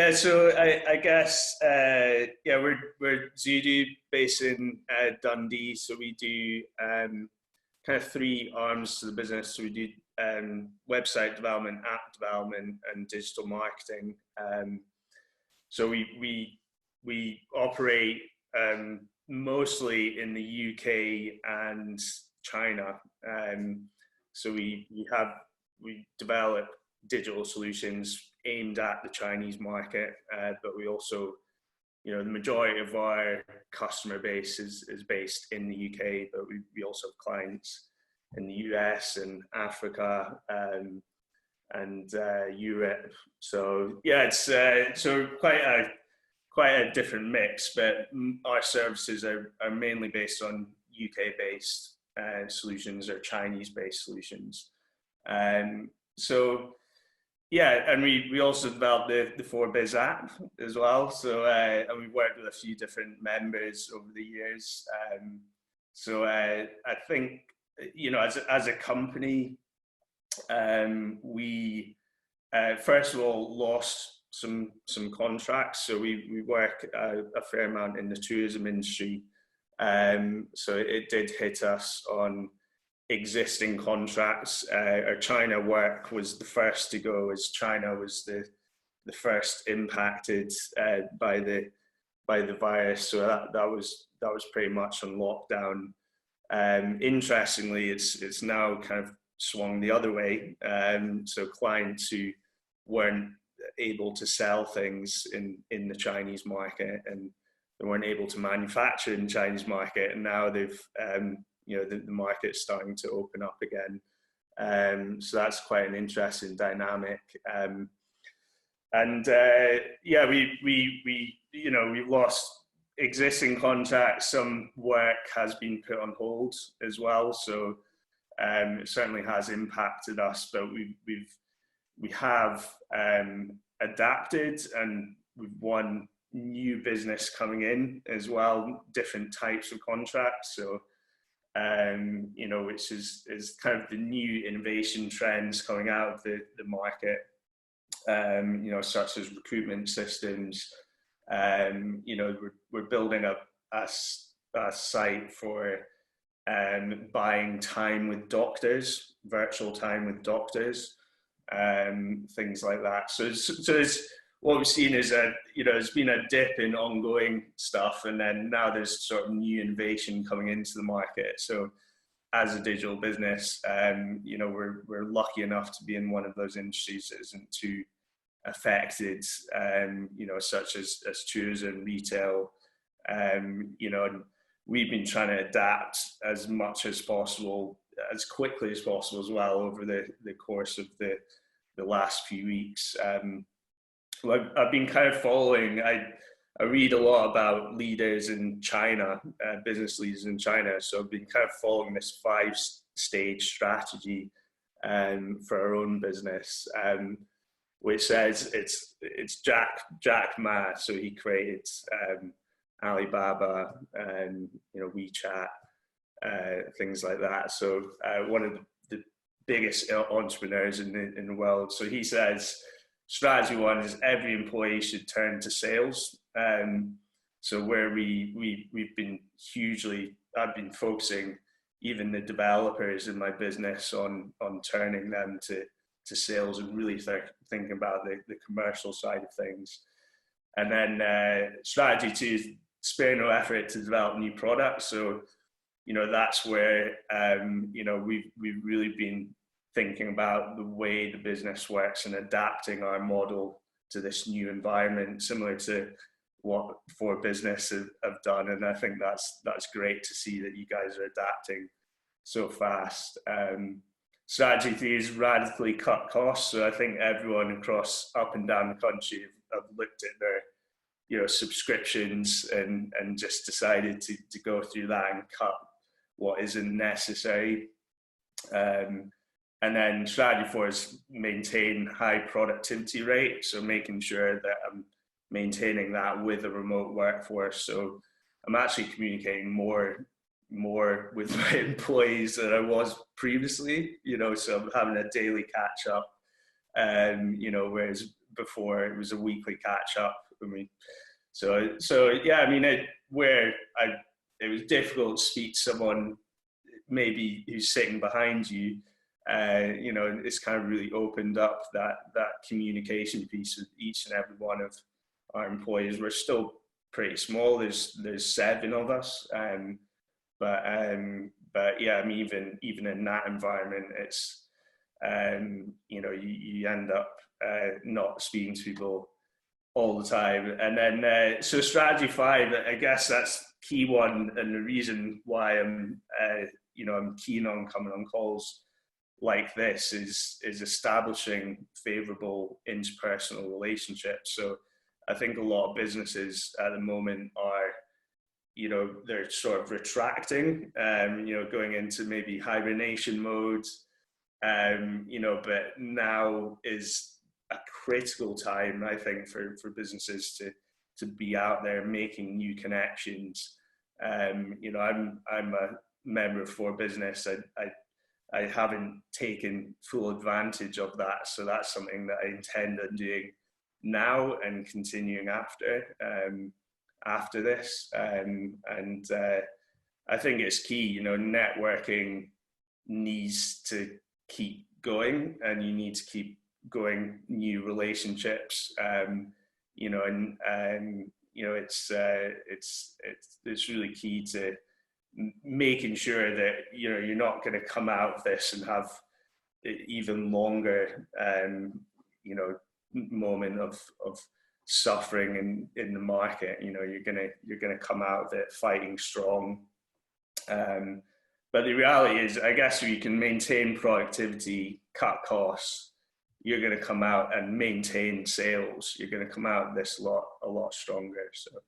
Yeah, so I guess yeah, we're Zudu based in Dundee, so we do kind of three arms to the business. So we do website development, app development, and digital marketing. So we operate mostly in the UK and China. So we develop digital solutions aimed at the Chinese market, but we also, the majority of our customer base is based in the UK, but we also have clients in the US and Africa and Europe. So yeah, it's so quite a different mix, but our services are mainly based on UK based solutions or Chinese based solutions. So yeah, and we also developed the 4Biz app as well. So and we've worked with a few different members over the years. So I think, as a company, we first of all lost some contracts. So we work a fair amount in the tourism industry. So it did hit us on existing contracts. Our China work was the first to go, as China was the first impacted by the virus. So that was pretty much on lockdown. Interestingly, it's now kind of swung the other way. So clients who weren't able to sell things in the Chinese market, and they weren't able to manufacture in the Chinese market, and now they've the market's starting to open up again. So that's quite an interesting dynamic. Yeah, we've lost existing contracts. Some work has been put on hold as well. So it certainly has impacted us, but we have adapted, and we've won new business coming in as well, different types of contracts. So which is kind of the new innovation trends coming out of the market, such as recruitment systems. We're building a site for buying time with doctors, virtual time with doctors, things like that. So it's what we've seen is there's been a dip in ongoing stuff, and then now there's sort of new innovation coming into the market. So as a digital business, we're lucky enough to be in one of those industries that isn't too affected, such as tourism, retail, and we've been trying to adapt as much as possible, as quickly as possible as well, over the course of the last few weeks. I've been kind of following, I read a lot about leaders in China, business leaders in China. So I've been kind of following this 5-stage strategy for our own business, which says it's Jack Ma. So he created Alibaba and WeChat, things like that. So one of the biggest entrepreneurs in the world. So he says, strategy 1 is every employee should turn to sales. So where we've been I've been focusing even the developers in my business on turning them to sales and really thinking about the commercial side of things. And then strategy 2 is spare no effort to develop new products. So that's where we've really been thinking about the way the business works and adapting our model to this new environment, similar to what 4Business have done. And I think that's great to see that you guys are adapting so fast. Strategy 3 is radically cut costs. So I think everyone across up and down the country have looked at their subscriptions and just decided to go through that and cut what isn't necessary. And then strategy 4 is maintain high productivity rate. So making sure that I'm maintaining that with a remote workforce. So I'm actually communicating more with my employees than I was previously, so I'm having a daily catch up, whereas before. It was a weekly catch up. So yeah, I mean, it was difficult to speak to someone maybe who's sitting behind you. It's kind of really opened up that communication piece with each and every one of our employees. We're still pretty small. There's 7 of us, but yeah, I mean, even in that environment, it's you end up not speaking to people all the time. And then so strategy 5, I guess that's key one, and the reason why I'm keen on coming on calls like this is establishing favorable interpersonal relationships. So I think a lot of businesses at the moment are, they're sort of retracting, going into maybe hibernation mode, but now is a critical time, I think, for businesses to be out there making new connections. I'm a member of For Business. I haven't taken full advantage of that, so that's something that I intend on doing now and continuing after this. And I think it's key. Networking needs to keep going, and you need to keep going new relationships. It's really key to making sure that you're not going to come out of this and have even longer moment of suffering in the market. You're gonna come out of it fighting strong. But the reality is, I guess, if you can maintain productivity, cut costs, you're going to come out and maintain sales. You're going to come out of this a lot stronger. So.